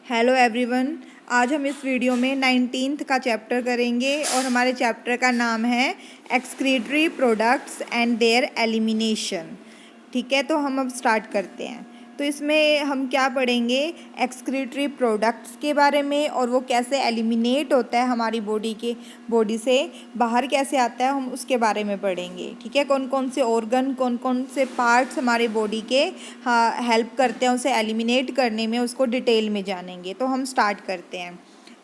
Hello everyone. आज हम इस वीडियो में 19th का चैप्टर करेंगे और हमारे चैप्टर का नाम है excretory products and there elimination. ठीक है, तो हम अब स्टार्ट करते हैं। तो इसमें हम क्या पढ़ेंगे, एक्सक्रीटरी प्रोडक्ट्स के बारे में और वो कैसे एलिमिनेट होता है हमारी बॉडी से बाहर कैसे आता है, हम उसके बारे में पढ़ेंगे। ठीक है, कौन कौन से ऑर्गन, कौन कौन से पार्ट्स हमारे बॉडी के हेल्प करते हैं उसे एलिमिनेट करने में, उसको डिटेल में जानेंगे। तो हम स्टार्ट करते हैं।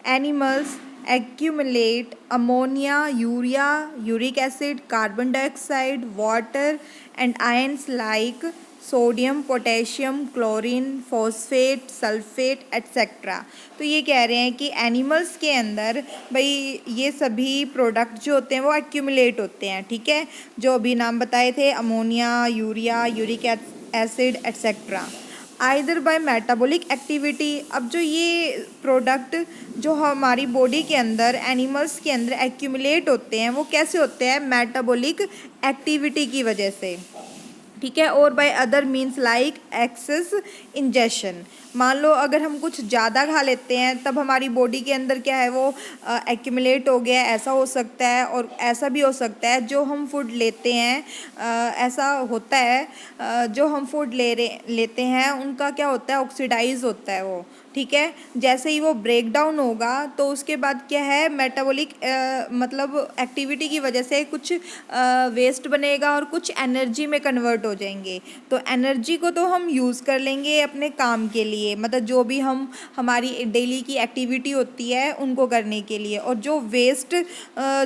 Animals accumulate ammonia, urea, uric acid, carbon dioxide, water and ions like sodium, potassium, chlorine, phosphate, sulphate etcetera. तो ये कह रहे हैं कि एनिमल्स के अंदर भाई ये सभी प्रोडक्ट जो होते हैं वो एक्यूमुलेट होते हैं। ठीक है, जो अभी नाम बताए थे, ammonia, urea, uric acid etcetera, either bye metabolic activity. अब जो ये प्रोडक्ट जो हमारी बॉडी के अंदर एनिमल्स के अंदर एक्यूमुलेट होते हैं वो कैसे होते हैं, मेटाबॉलिक एक्टिविटी की वजह से। ठीक है, और by other means like excess ingestion. मान लो अगर हम कुछ ज़्यादा खा लेते हैं तब हमारी बॉडी के अंदर क्या है वो एक्यूमुलेट हो गया, ऐसा हो सकता है। और ऐसा भी हो सकता है जो हम फूड लेते हैं, ऐसा होता है जो हम फूड लेते हैं उनका क्या होता है, ऑक्सीडाइज होता है वो। ठीक है, जैसे ही वो ब्रेक डाउन होगा तो उसके बाद क्या है, मेटाबॉलिक मतलब एक्टिविटी की वजह से कुछ वेस्ट बनेगा और कुछ एनर्जी में कन्वर्ट हो जाएंगे। तो एनर्जी को तो हम यूज़ कर लेंगे अपने काम के लिए, मतलब जो भी हमारी डेली की एक्टिविटी होती है उनको करने के लिए। और जो वेस्ट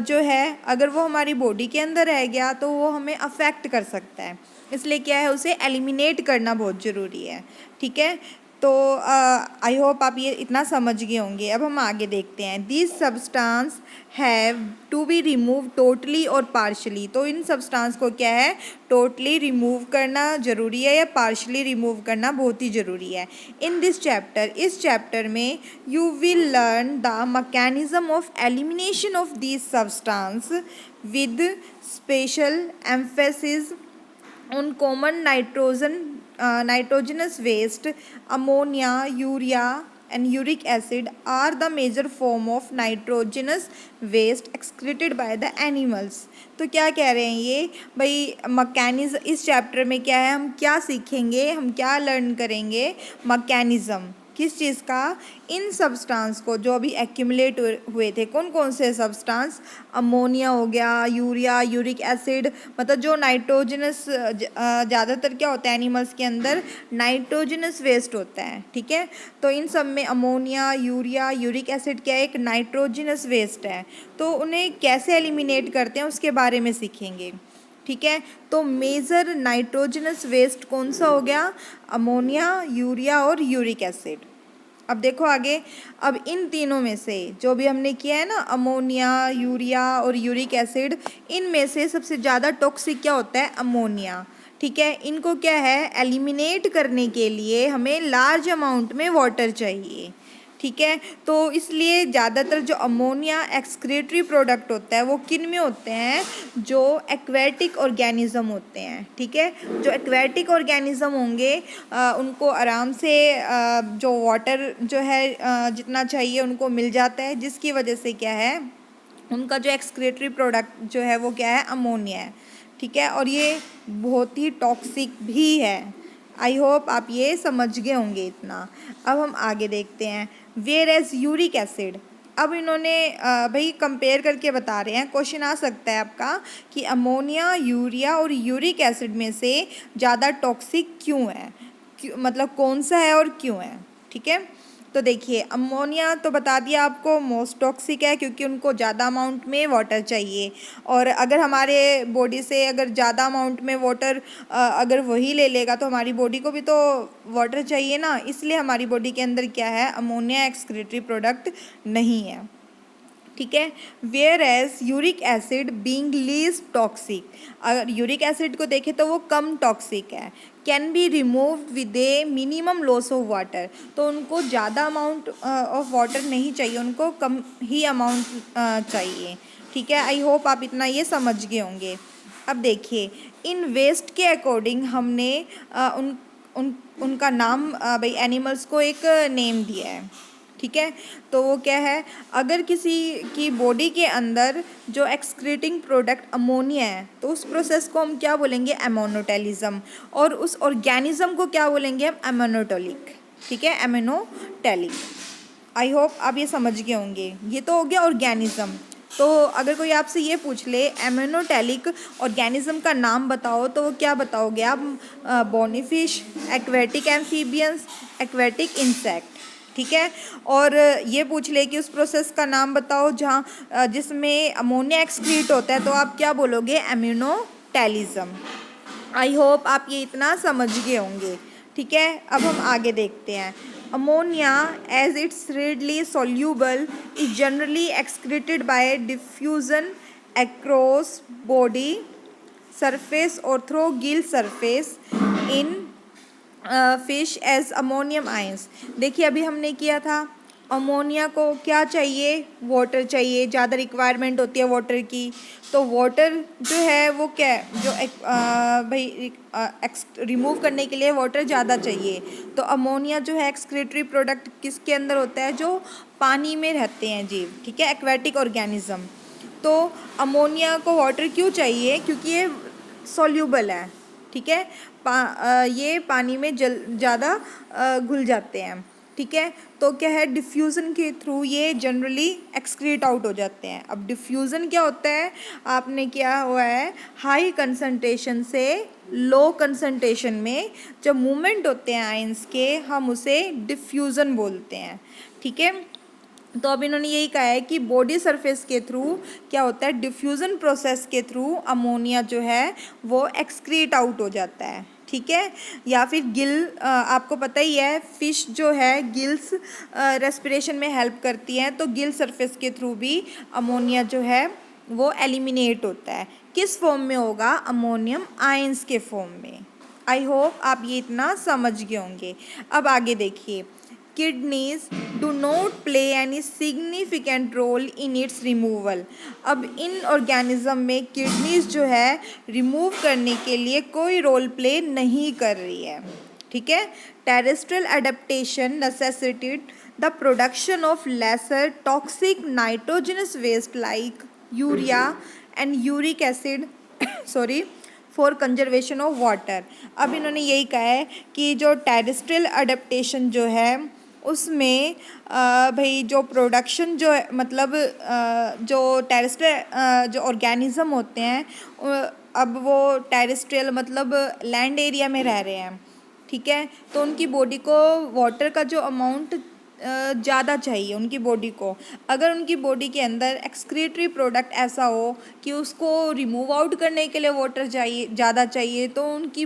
जो है अगर वो हमारी बॉडी के अंदर रह गया तो वो हमें अफेक्ट कर सकता है, इसलिए क्या है उसे एलिमिनेट करना बहुत ज़रूरी है। ठीक है, तो आई होप आप ये इतना समझ गए होंगे। अब हम आगे देखते हैं। This substance have to be remove totally और पार्शली। तो इन सब्सटेंस को क्या है, टोटली रिमूव करना ज़रूरी है या पार्शली रिमूव करना बहुत ही ज़रूरी है। इन दिस चैप्टर, इस चैप्टर में you will learn the mechanism of elimination of this substance with special emphasis on common nitrogenous waste. Ammonia, urea and uric acid are the major form of nitrogenous waste excreted by the animals. तो क्या कह रहे हैं ये भाई, mechanism. इस chapter में क्या है, हम क्या सीखेंगे, हम क्या लर्न करेंगे, मैकेनिज्म किस चीज़ का, इन सब्सटेंस को जो अभी एक्यूमुलेट हुए थे। कौन कौन से सब्सटेंस, अमोनिया हो गया, यूरिया, यूरिक एसिड, मतलब जो नाइट्रोजनस, ज़्यादातर क्या होता है एनिमल्स के अंदर नाइट्रोजनस वेस्ट होता है। ठीक है, तो इन सब में अमोनिया, यूरिया, यूरिक एसिड क्या है, एक नाइट्रोजनस वेस्ट है। तो उन्हें कैसे एलिमिनेट करते हैं उसके बारे में सीखेंगे। ठीक है, तो मेजर नाइट्रोजनस वेस्ट कौन सा हो गया, अमोनिया, यूरिया और यूरिक एसिड। अब देखो आगे, अब इन तीनों में से जो भी हमने किया है ना, अमोनिया, यूरिया और यूरिक एसिड, इनमें से सबसे ज़्यादा टॉक्सिक क्या होता है, अमोनिया। ठीक है, इनको क्या है, एलिमिनेट करने के लिए हमें लार्ज अमाउंट में वाटर चाहिए। ठीक है, तो इसलिए ज़्यादातर जो अमोनिया एक्सक्रीटरी प्रोडक्ट होता है वो किन में होते हैं, जो एक्वेटिक ऑर्गेनिज्म होते हैं। ठीक है, जो एक्वेटिक ऑर्गेनिज्म होंगे उनको आराम से जो वाटर जो है जितना चाहिए उनको मिल जाता है, जिसकी वजह से क्या है, उनका जो एक्सक्रीटरी प्रोडक्ट जो है वो क्या है, अमोनिया है। ठीक है, और ये बहुत ही टॉक्सिक भी है। आई होप आप ये समझ गए होंगे इतना। अब हम आगे देखते हैं। वेयर एज यूरिक एसिड, अब इन्होंने भाई कंपेयर करके बता रहे हैं। क्वेश्चन आ सकता है आपका कि अमोनिया, यूरिया और यूरिक एसिड में से ज़्यादा टॉक्सिक क्यों है, मतलब कौन सा है और क्यों है। ठीक है, तो देखिए अमोनिया तो बता दिया आपको मोस्ट टॉक्सिक है, क्योंकि उनको ज़्यादा अमाउंट में वाटर चाहिए। और अगर हमारे बॉडी से अगर ज़्यादा अमाउंट में वाटर अगर वही ले लेगा तो हमारी बॉडी को भी तो वाटर चाहिए ना, इसलिए हमारी बॉडी के अंदर क्या है, अमोनिया एक्सक्रीटरी प्रोडक्ट नहीं है। ठीक है, where as uric acid being least toxic, अगर यूरिक एसिड को देखें तो वो कम टॉक्सिक है। Can be removed with a minimum loss of water, तो उनको ज़्यादा अमाउंट ऑफ वाटर नहीं चाहिए, उनको कम ही अमाउंट चाहिए। ठीक है, आई होप आप इतना ये समझ गए होंगे। अब देखिए, इन वेस्ट के अकॉर्डिंग हमने उनका नाम भाई एनिमल्स को एक नेम दिया है। ठीक है, तो वो क्या है, अगर किसी की बॉडी के अंदर जो एक्सक्रीटिंग प्रोडक्ट अमोनिया है तो उस प्रोसेस को हम क्या बोलेंगे, एमोनोटेलिज्म, और उस ऑर्गेनिज्म को क्या बोलेंगे हम, एमोनोटोलिक। ठीक है, एमोनोटेलिक। आई होप आप ये समझ गए होंगे। ये तो हो गया ऑर्गेनिज्म। तो अगर कोई आपसे ये पूछ ले एमोनोटेलिक ऑर्गेनिज्म का नाम बताओ, तो वो क्या बताओगे आप, bony fish, aquatic amphibians, aquatic insect. ठीक है, और ये पूछ ले कि उस प्रोसेस का नाम बताओ जहाँ जिसमें अमोनिया एक्सक्रीट होता है, तो आप क्या बोलोगे, एम्यूनोटेलिज्म। आई होप आप ये इतना समझ गए होंगे। ठीक है, अब हम आगे देखते हैं। Ammonia as its readily soluble is generally excreted by diffusion across body surface or through gill surface in fish as ammonium ions. देखिए अभी हमने किया था, अमोनिया को क्या चाहिए, वाटर चाहिए, ज़्यादा रिक्वायरमेंट होती है वाटर की। तो वाटर जो है वो क्या है, जो भाई रिमूव करने के लिए वाटर ज़्यादा चाहिए। तो अमोनिया जो है एक्सक्रीटरी प्रोडक्ट किसके अंदर होता है, जो पानी में रहते हैं जीव। ठीक है, एक्वेटिक ऑर्गेनिज्म। तो अमोनिया को वाटर क्यों चाहिए, क्योंकि ये सॉल्यूबल है। ठीक है, ये पानी में ज़्यादा घुल जाते हैं। ठीक है, तो क्या है, डिफ्यूज़न के थ्रू ये जनरली एक्सक्रीट आउट हो जाते हैं। अब डिफ्यूज़न क्या होता है, आपने क्या हुआ है, हाई कंसंट्रेशन से लो कंसंट्रेशन में जब मूवमेंट होते हैं आयंस के, हम उसे डिफ्यूज़न बोलते हैं। ठीक है, तो अब इन्होंने यही कहा है कि बॉडी सरफेस के थ्रू क्या होता है, डिफ्यूज़न प्रोसेस के थ्रू अमोनिया जो है वो एक्सक्रीट आउट हो जाता है। ठीक है, या फिर गिल, आपको पता ही है फिश जो है गिल्स रेस्पिरेशन में हेल्प करती हैं, तो गिल सरफेस के थ्रू भी अमोनिया जो है वो एलिमिनेट होता है। किस फॉर्म में होगा, अमोनियम आयंस के फॉर्म में। आई होप आप ये इतना समझ गए होंगे। अब आगे देखिए, kidneys do not play any significant role in its removal. अब इन ऑर्गेनिज्म में किडनीज जो है रिमूव करने के लिए कोई रोल प्ले नहीं कर रही है। ठीक है, terrestrial adaptation necessitated the production of lesser toxic nitrogenous waste like urea and uric acid sorry for conservation of water. अब इन्होंने यही कहा है कि जो टेरेस्ट्रियल अडेप्टेशन जो है उसमें भाई जो प्रोडक्शन जो है, मतलब जो टेरेस्ट्रियल जो ऑर्गेनिज्म होते हैं, अब वो टेरेस्ट्रियल मतलब लैंड एरिया में रह रहे हैं। ठीक है, तो उनकी बॉडी को वाटर का जो अमाउंट ज़्यादा चाहिए उनकी बॉडी को। अगर उनकी बॉडी के अंदर एक्सक्रीटरी प्रोडक्ट ऐसा हो कि उसको रिमूव आउट करने के लिए वाटर चाहिए, ज़्यादा चाहिए, तो उनकी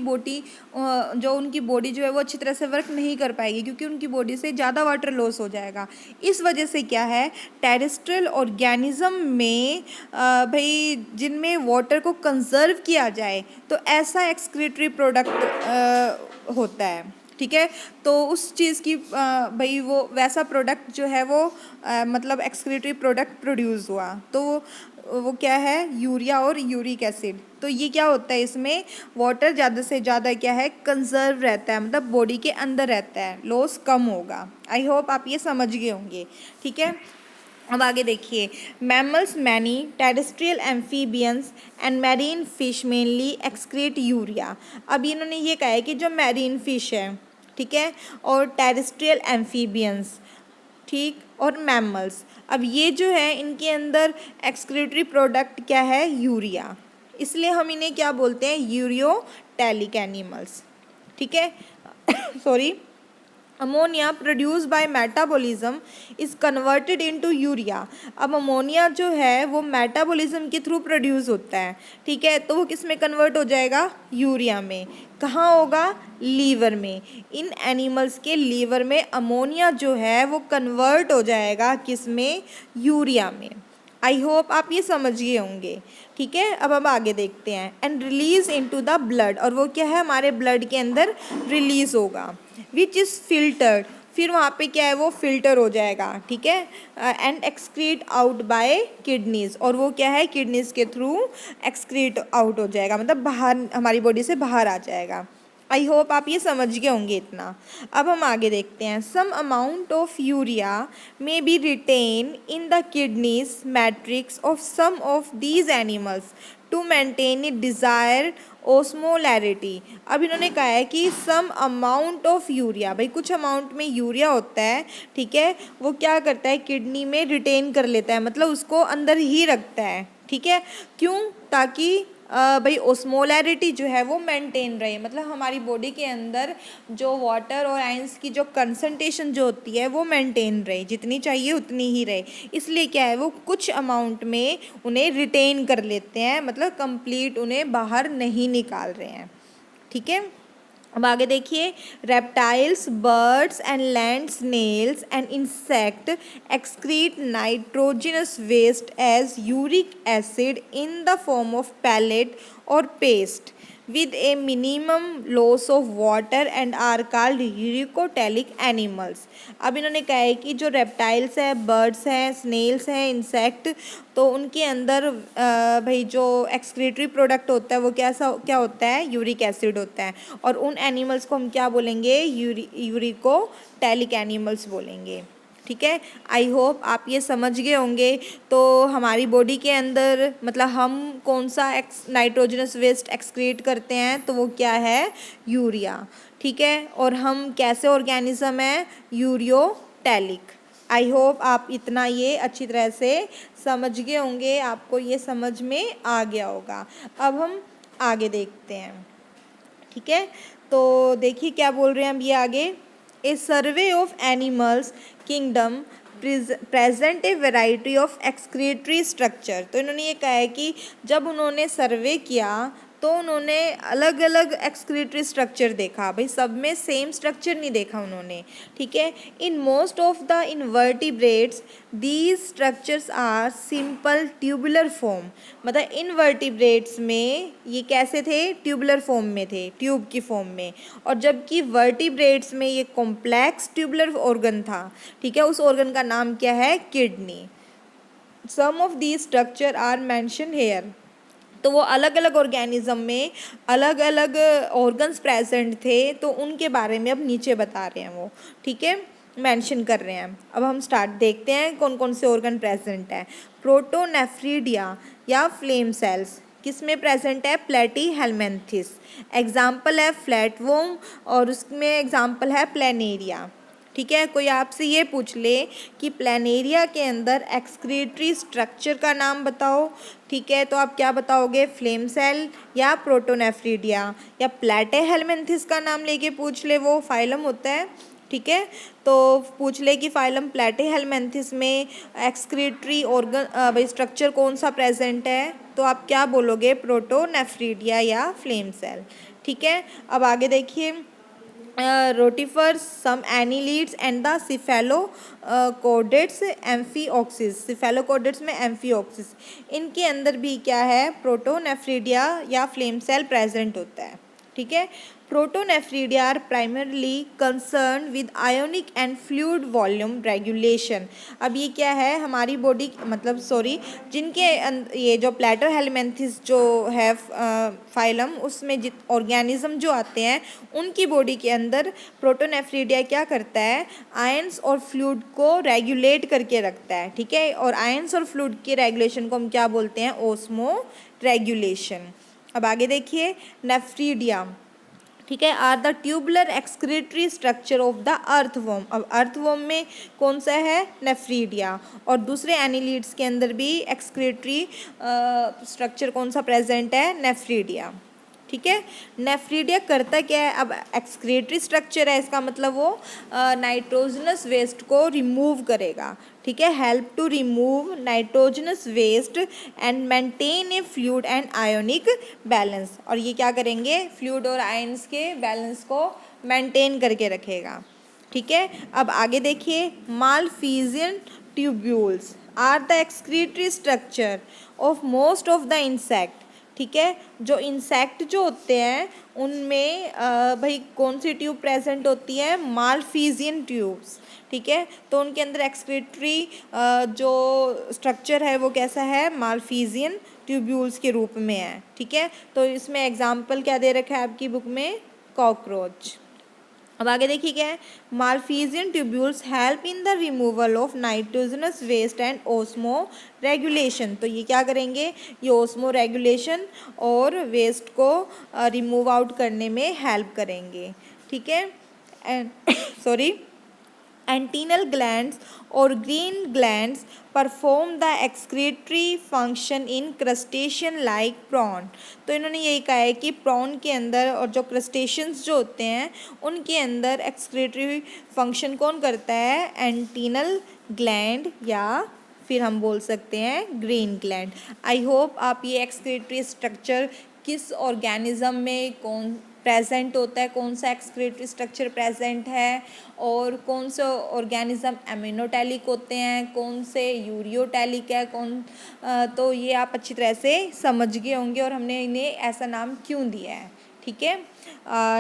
बॉडी जो है वो अच्छी तरह से वर्क नहीं कर पाएगी, क्योंकि उनकी बॉडी से ज़्यादा वाटर लॉस हो जाएगा। इस वजह से क्या है, टेरेस्ट्रियल ऑर्गेनिज्म में भाई जिनमें वाटर को कंजर्व किया जाए, तो ऐसा एक्सक्रीटरी प्रोडक्ट होता है। ठीक है, तो उस चीज़ की भाई वो वैसा प्रोडक्ट जो है वो मतलब एक्सक्रीटरी प्रोडक्ट प्रोड्यूस हुआ, तो वो क्या है, यूरिया और यूरिक एसिड। तो ये क्या होता है, इसमें वाटर ज़्यादा से ज़्यादा क्या है, कंजर्व रहता है, मतलब बॉडी के अंदर रहता है, लॉस कम होगा। आई होप आप ये समझ गए होंगे। ठीक है, अब आगे देखिए, mammals, many terrestrial amphibians and marine fish mainly excrete urea. अब इन्होंने ये कहा है कि जो मैरीन फिश है, ठीक है, और टेरेस्ट्रियल एम्फीबियंस, ठीक, और मैमल्स, अब ये जो है इनके अंदर एक्सक्रीटरी प्रोडक्ट क्या है, यूरिया। इसलिए हम इन्हें क्या बोलते हैं, यूरियोटेलिक एनिमल्स। ठीक है sorry, ammonia produce by metabolism is converted into urea. अब अमोनिया जो है वो मेटाबॉलिज्म के थ्रू प्रोड्यूस होता है। ठीक है, तो वो किस में कन्वर्ट हो जाएगा, यूरिया में। कहाँ होगा, लीवर में। इन एनिमल्स के लीवर में अमोनिया जो है वो कन्वर्ट हो जाएगा किस में, यूरिया में। आई होप आप ये समझ गए होंगे। ठीक है, अब हम आगे देखते हैं। And release into the blood, और वो क्या है, हमारे ब्लड के अंदर रिलीज होगा। विच इज़ फिल्टर्ड, फिर वहाँ पे क्या है, वो फिल्टर हो जाएगा। ठीक है, and excrete out by kidneys, और वो क्या है, किडनीज के थ्रू एक्सक्रीट आउट हो जाएगा, मतलब बाहर हमारी बॉडी से बाहर आ जाएगा। आई होप आप ये समझ गए होंगे इतना। अब हम आगे देखते हैं। Some amount of urea may be retained in the kidneys matrix of some of these animals to maintain it desired osmolarity. अब इन्होंने कहा है कि सम अमाउंट ऑफ यूरिया, भाई कुछ अमाउंट में यूरिया होता है, ठीक है, वो क्या करता है किडनी में रिटेन कर लेता है, मतलब उसको अंदर ही रखता है, ठीक है। क्यों? ताकि भाई ओस्मोलैरिटी जो है वो मेंटेन रहे, मतलब हमारी बॉडी के अंदर जो वाटर और आयंस की जो कंसंट्रेशन जो होती है वो मेंटेन रहे, जितनी चाहिए उतनी ही रहे। इसलिए क्या है, वो कुछ अमाउंट में उन्हें रिटेन कर लेते हैं, मतलब कंप्लीट उन्हें बाहर नहीं निकाल रहे हैं, ठीक है। अब आगे देखिए। Reptiles, birds and land snails and insect excrete nitrogenous waste as uric acid in the form of pellet or paste with a minimum loss of water and are called uricotelic animals. अब इन्होंने कहा है कि जो reptiles है, birds हैं, Snell's हैं, insect, तो उनके अंदर भाई जो एक्सक्रीटरी प्रोडक्ट होता है वो क्या होता है, यूरिक एसिड होता है, और उन एनिमल्स को हम क्या बोलेंगे, यूरिकोटैलिक एनिमल्स बोलेंगे, ठीक है। आई होप आप ये समझ गए होंगे। तो हमारी बॉडी के अंदर मतलब हम कौन सा नाइट्रोजनस वेस्ट एक्सक्रीट करते हैं, तो वो क्या है, यूरिया, ठीक है। और हम कैसे ऑर्गेनिज्म हैं, यूरियोटैलिक। आई होप आप इतना ये अच्छी तरह से समझ गए होंगे, आपको ये समझ में आ गया होगा। अब हम आगे देखते हैं, ठीक है। तो देखिए क्या बोल रहे हैं हम ये आगे। A survey of animals kingdom present a variety of excretory structure. तो इन्होंने ये कहा है कि जब उन्होंने सर्वे किया तो उन्होंने अलग अलग एक्सक्रीटरी स्ट्रक्चर देखा, भाई सब में सेम स्ट्रक्चर नहीं देखा उन्होंने, ठीक है। In most of the invertebrates these structures are simple tubular form, मतलब इनवर्टिब्रेट्स में ये कैसे थे, ट्यूबुलर फॉर्म में थे, ट्यूब की फॉर्म में, और जबकि वर्टिब्रेट्स में ये कॉम्प्लेक्स ट्यूबुलर ऑर्गन था, ठीक है। उस ऑर्गन का नाम क्या है, kidney. Some of these structure are mention here. तो वो अलग अलग ऑर्गेनिज्म में अलग अलग ऑर्गन्स प्रेजेंट थे, तो उनके बारे में अब नीचे बता रहे हैं वो, ठीक है, मेंशन कर रहे हैं। अब हम स्टार्ट देखते हैं कौन कौन से ऑर्गन प्रेजेंट है। प्रोटोनेफ्रीडिया या फ्लेम सेल्स किस में प्रेजेंट है, प्लेटी हेलमेंथिस। एग्जाम्पल है फ्लैटवर्म, और उसमें एग्जाम्पल है प्लेनेरिया, ठीक है। कोई आपसे ये पूछ ले कि प्लेनेरिया के अंदर एक्सक्रीटरी स्ट्रक्चर का नाम बताओ, ठीक है, तो आप क्या बताओगे, फ्लेम सेल या प्रोटोनेफ्रीडिया, या प्लेटेहेलमिन्थिस का नाम लेके पूछ ले, वो फाइलम होता है, ठीक है। तो पूछ ले कि फाइलम प्लेटेहेलमिन्थिस में एक्सक्रीटरी ऑर्गन भाई स्ट्रक्चर कौन सा प्रेजेंट है, तो आप क्या बोलोगे, प्रोटोनेफ्रीडिया या फ्लेम सेल, ठीक है। अब आगे देखिए। Rotifers, some annelids and the cephalochordates amphioxus. Cephalochordates में एम्फीऑक्सिस, इनके अंदर भी क्या है, प्रोटोनेफ्रीडिया या फ्लेम सेल प्रेजेंट होता है, ठीक है। Protonephridia are primarily concern with ionic and fluid volume regulation. अब ये क्या है, हमारी बॉडी मतलब जिनके ये जो प्लेटोहेलमिन्थिस जो है फाइलम, उसमें ऑर्गेनिज्म जो आते हैं उनकी बॉडी के अंदर प्रोटोनेफ्रीडिया क्या करता है, आयंस और फ्लूइड को रेगुलेट करके रखता है, ठीक है। और आयंस और फ्लूइड के रेगुलेशन को हम क्या बोलते हैं, ओस्मो रेगुलेशन। अब आगे देखिए। नेफ्रीडिया, ठीक है, are the tubular excretory structure of the earthworm. अब अर्थवर्म में कौन सा है, नेफ्रीडिया, और दूसरे एनिलीड्स के अंदर भी एक्सक्रीटरी स्ट्रक्चर कौन सा प्रेजेंट है, नेफ्रीडिया, ठीक है। नेफ्रीडिया करता क्या है, अब एक्सक्रीटरी स्ट्रक्चर है, इसका मतलब वो नाइट्रोजनस वेस्ट को रिमूव करेगा, ठीक है, help to remove nitrogenous waste and maintain a fluid and ionic balance. और ये क्या करेंगे, फ्लूइड और आयंस के बैलेंस को मेंटेन करके रखेगा, ठीक है। अब आगे देखिए। Malpighian tubules are the excretory structure of most of the insect, ठीक है। जो इंसेक्ट जो होते हैं उनमें भाई कौन सी ट्यूब प्रेजेंट होती है, मालफिजियन ट्यूब्स, ठीक है। तो उनके अंदर एक्सक्रीटरी जो स्ट्रक्चर है वो कैसा है, मालफिजियन ट्यूब्यूल्स के रूप में है, ठीक है। तो इसमें एग्जाम्पल क्या दे रखा है आपकी बुक में, कॉकरोच। अब आगे देखिए क्या है, malpighian tubules help in the removal of nitrogenous waste and osmoregulation. तो ये क्या करेंगे, ये ओस्मो रेगुलेशन और वेस्ट को रिमूव आउट करने में हेल्प करेंगे। ठीक है, and sorry antennal glands or green glands perform the excretory function in crustacean like prawn. तो इन्होंने यही कहा है कि प्रॉन के अंदर और जो क्रस्टेशियंस जो होते हैं उनके अंदर एक्सक्रीटरी फंक्शन कौन करता है, एंटीनल ग्लैंड या फिर हम बोल सकते हैं ग्रीन ग्लैंड। आई होप आप ये एक्सक्रीटरी स्ट्रक्चर किस ऑर्गेनिज्म में कौन प्रेजेंट होता है, कौन सा एक्सक्रीटरी स्ट्रक्चर प्रेजेंट है और कौन से ऑर्गेनिज्म एमिनोटैलिक होते हैं, कौन से यूरियोटैलिक है, तो ये आप अच्छी तरह से समझ गए होंगे और हमने इन्हें ऐसा नाम क्यों दिया है। ठीक है,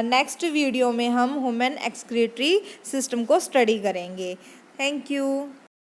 नेक्स्ट वीडियो में हम ह्यूमन एक्सक्रीटरी सिस्टम को स्टडी करेंगे। Thank you.